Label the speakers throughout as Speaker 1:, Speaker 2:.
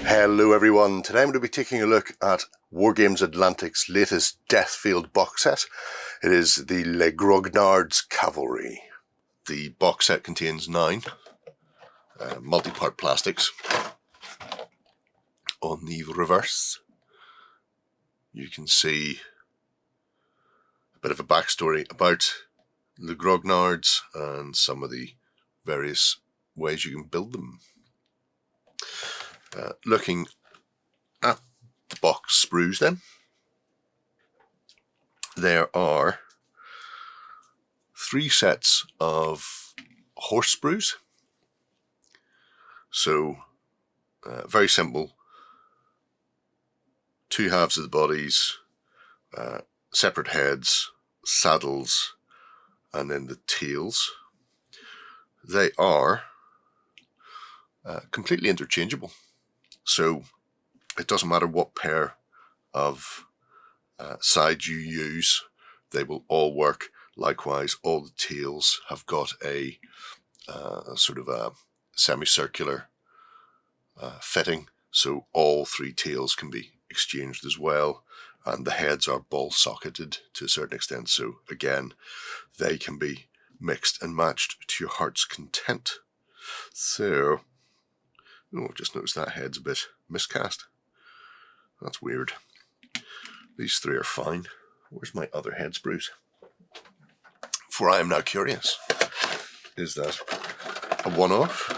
Speaker 1: Hello everyone, today I'm going to be taking a look at Wargames Atlantic's latest Deathfield box set. It is the Les Grognards Cavalry. The box set contains 9 multi-part plastics. On the reverse you can see a bit of a backstory about the Grognards and some of the various ways you can build them. Looking at the box sprues then, there are 3 sets of horse sprues. So very simple, 2 halves of the bodies, separate heads, saddles, and then the tails. They are completely interchangeable. So it doesn't matter what pair of sides you use, they will all work. Likewise, all the tails have got a sort of a semicircular fitting, so all 3 tails can be exchanged as well, and the heads are ball socketed to a certain extent, so again they can be mixed and matched to your heart's content. So just notice that head's a bit miscast. That's weird. These 3 are fine. Where's my other head sprues? For I am now curious. Is that a one-off?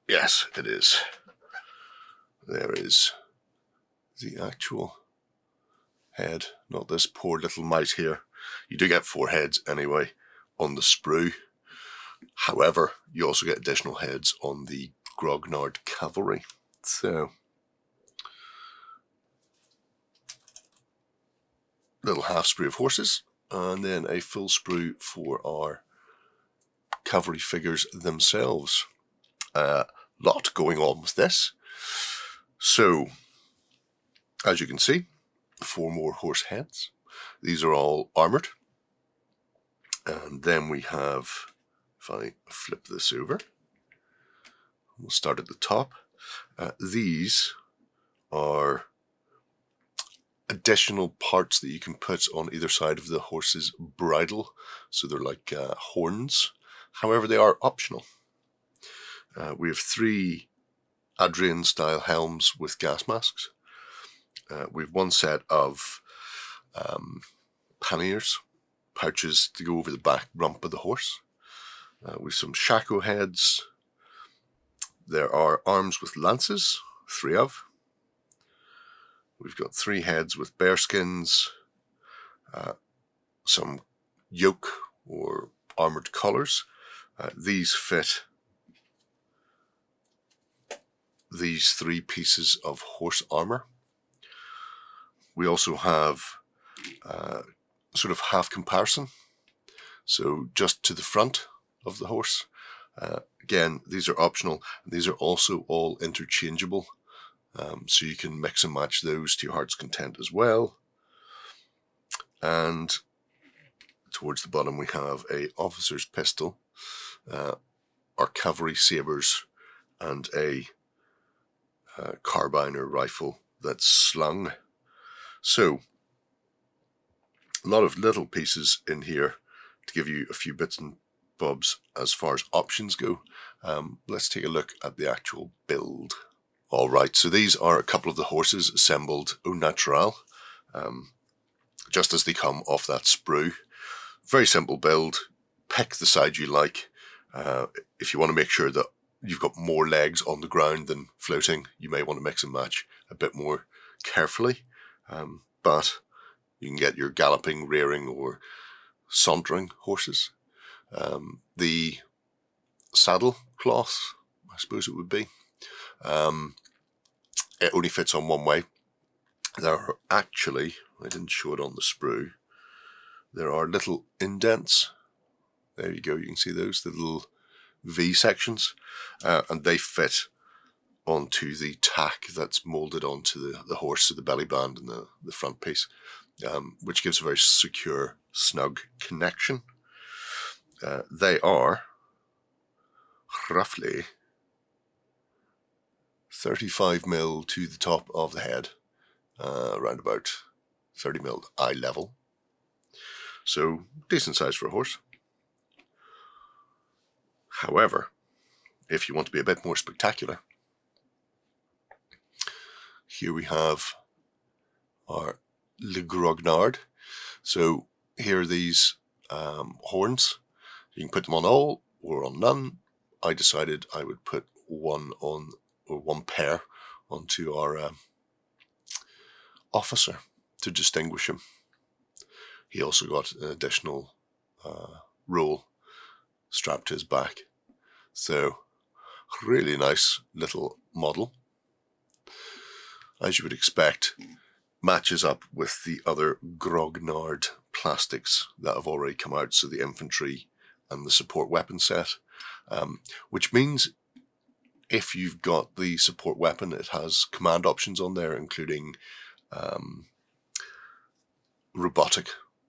Speaker 1: Yes, it is. There is the actual head, not this poor little mite here. You do get 4 heads anyway on the sprue. However, you also get additional heads on the Grognard Cavalry. So, little half sprue of horses, and then a full sprue for our cavalry figures themselves. Lot going on with this. So, as you can see, 4 more horse heads. These are all armoured. And then we have, if I flip this over, we'll start at the top. These are additional parts that you can put on either side of the horse's bridle. So they're like horns. However, they are optional. We have 3 Adrian style helms with gas masks. We have 1 set of panniers, pouches to go over the back rump of the horse. With some shako heads. There are arms with lances, 3 of. We've got 3 heads with bearskins, some yoke or armoured collars. These fit these 3 pieces of horse armour. We also have sort of half comparison, so just to the front of the horse. Again, these are optional, and these are also all interchangeable, so you can mix and match those to your heart's content as well. And towards the bottom we have a officer's pistol, our cavalry sabres, and a carbine or rifle that's slung. So, a lot of little pieces in here to give you a few bits and bobs as far as options go. Let's take a look at the actual build. Alright, so these are a couple of the horses assembled au naturel, just as they come off that sprue. Very simple build. Pick the side you like. If you want to make sure that you've got more legs on the ground than floating, you may want to mix and match a bit more carefully. But you can get your galloping, rearing, or sauntering horses. The saddle cloth, I suppose it would be, it only fits on one way. There are actually, I didn't show it on the sprue, there are little indents. There you go, you can see those, the little V sections, and they fit onto the tack that's moulded onto the horse, so the belly band and the front piece, which gives a very secure, snug connection. They are roughly 35mm to the top of the head, around about 30mm eye level. So decent size for a horse. However, if you want to be a bit more spectacular, here we have our Les Grognards. So here are these horns. You can put them on all or on none. I decided I would put one on, or one pair onto our officer to distinguish him. He also got an additional roll strapped to his back. So, really nice little model. As you would expect, matches up with the other Grognard plastics that have already come out, so the infantry and the support weapon set, which means if you've got the support weapon, it has command options on there, including robotic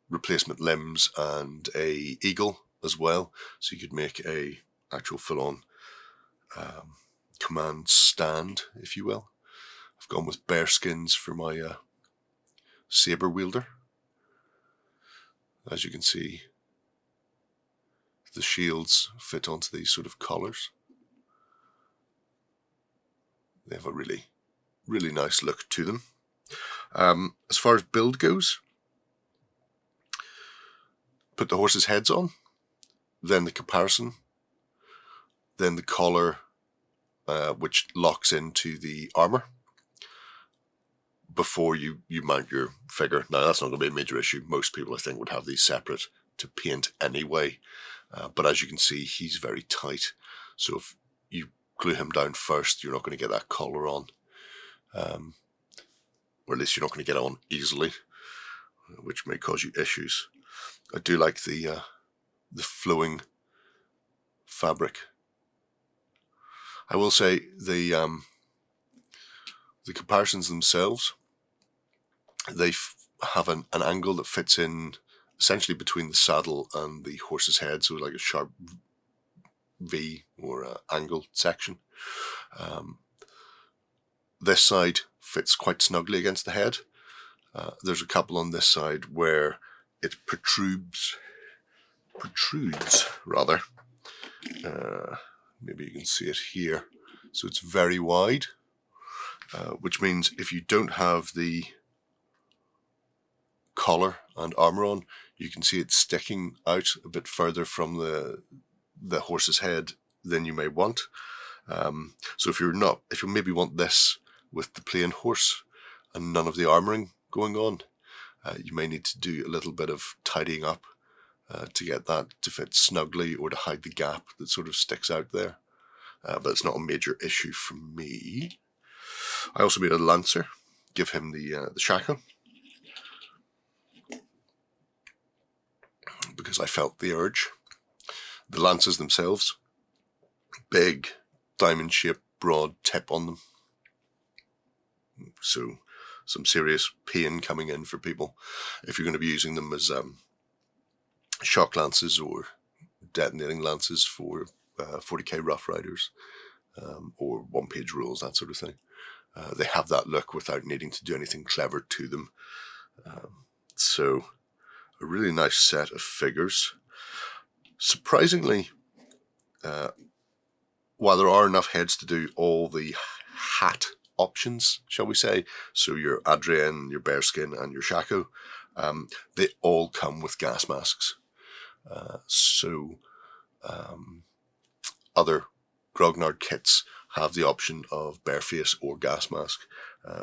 Speaker 1: replacement limbs and a eagle as well, so you could make a actual full-on command stand, if you will. I've gone with bear skins for my saber wielder. As you can see, the shields fit onto these sort of collars. They have a really, really nice look to them. As far as build goes, put the horses' heads on, then the caparison, then the collar, which locks into the armour before you mount your figure. Now, that's not going to be a major issue. Most people, I think, would have these separate to paint anyway. But as you can see, he's very tight. So if you glue him down first, you're not going to get that collar on. Or at least you're not going to get on easily, which may cause you issues. I do like the flowing fabric. I will say the comparisons themselves, they have an angle that fits in essentially between the saddle and the horse's head, so like a sharp V or angled section. This side fits quite snugly against the head. There's a couple on this side where it protrudes rather. Maybe you can see it here. So it's very wide, which means if you don't have the collar and armour on, you can see it sticking out a bit further from the horse's head than you may want. So if you maybe want this with the plain horse and none of the armouring going on, you may need to do a little bit of tidying up to get that to fit snugly or to hide the gap that sort of sticks out there. But it's not a major issue for me. I also made a lancer, give him the shako, because I felt the urge. The lances themselves, big, diamond-shaped, broad tip on them. So some serious pain coming in for people if you're going to be using them as shock lances or detonating lances for 40k Rough Riders or one-page rules, that sort of thing. They have that look without needing to do anything clever to them. So a really nice set of figures. Surprisingly, while there are enough heads to do all the hat options, shall we say, so your Adrian, your Bearskin and your Shako, they all come with gas masks. Other Grognard kits have the option of bareface or gas mask.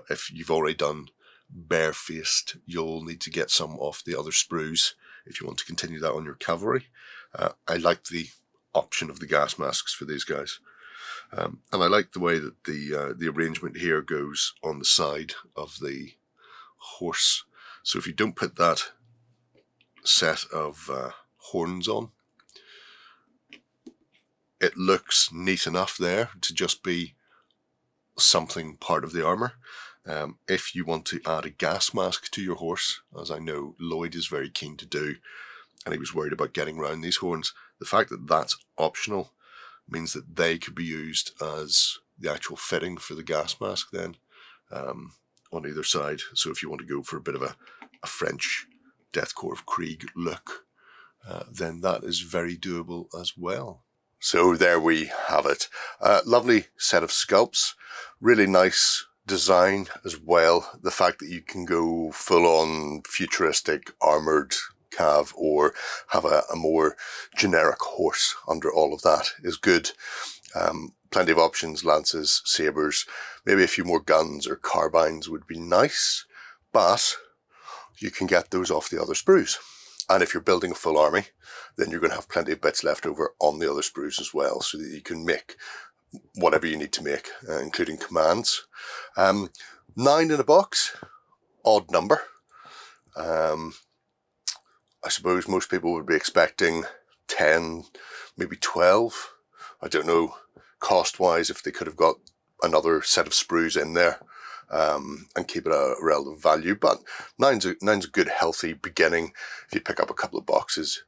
Speaker 1: If you've already done barefaced, you'll need to get some off the other sprues if you want to continue that on your cavalry. I like the option of the gas masks for these guys. And I like the way that the arrangement here goes on the side of the horse. So if you don't put that set of horns on, it looks neat enough there to just be something part of the armour. If you want to add a gas mask to your horse, as I know Lloyd is very keen to do, and he was worried about getting around these horns, the fact that that's optional means that they could be used as the actual fitting for the gas mask then on either side. So if you want to go for a bit of a French Death Corps of Krieg look, then that is very doable as well. So there we have it. Lovely set of sculpts, really nice design as well. The fact that you can go full on futuristic armoured cav or have a more generic horse under all of that is good. Plenty of options, lances, sabres, maybe a few more guns or carbines would be nice, but you can get those off the other sprues. And if you're building a full army, then you're going to have plenty of bits left over on the other sprues as well, so that you can make whatever you need to make, including commands. 9 in a box, odd number. I suppose most people would be expecting 10, maybe 12. I don't know, cost-wise, if they could have got another set of sprues in there and keep it a relative value. But nine's a good, healthy beginning. If you pick up a couple of boxes,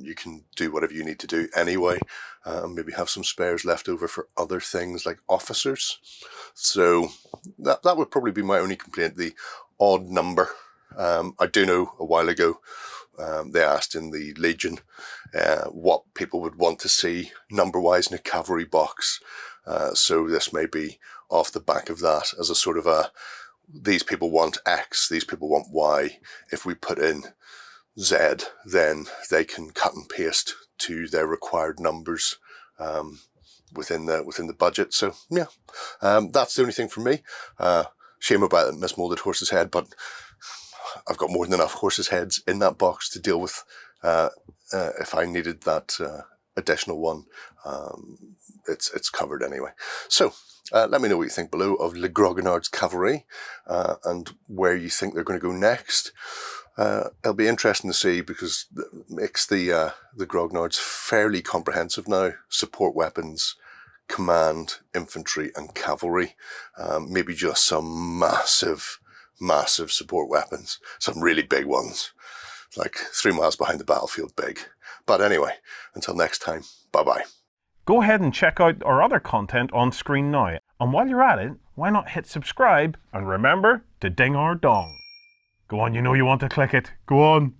Speaker 1: you can do whatever you need to do anyway. Maybe have some spares left over for other things like officers. So that would probably be my only complaint, the odd number. I do know a while ago they asked in the Legion what people would want to see number-wise in a cavalry box. So this may be off the back of that as a sort of these people want X, these people want Y. If we put in Z, then they can cut and paste to their required numbers within the budget. So yeah, that's the only thing for me. Shame about that mismolded horse's head, but I've got more than enough horses' heads in that box to deal with if I needed that additional one. It's covered anyway. So let me know what you think below of Les Grognards Cavalry and where you think they're going to go next. It'll be interesting to see, because it makes the Grognards fairly comprehensive now. Support weapons, command, infantry and cavalry. Maybe just some massive support weapons, some really big ones, like 3 miles behind the battlefield big. But anyway, until next time, bye-bye.
Speaker 2: Go ahead and check out our other content on screen now. And while you're at it, why not hit subscribe and remember to ding our dong. Go on, you know you want to click it. Go on.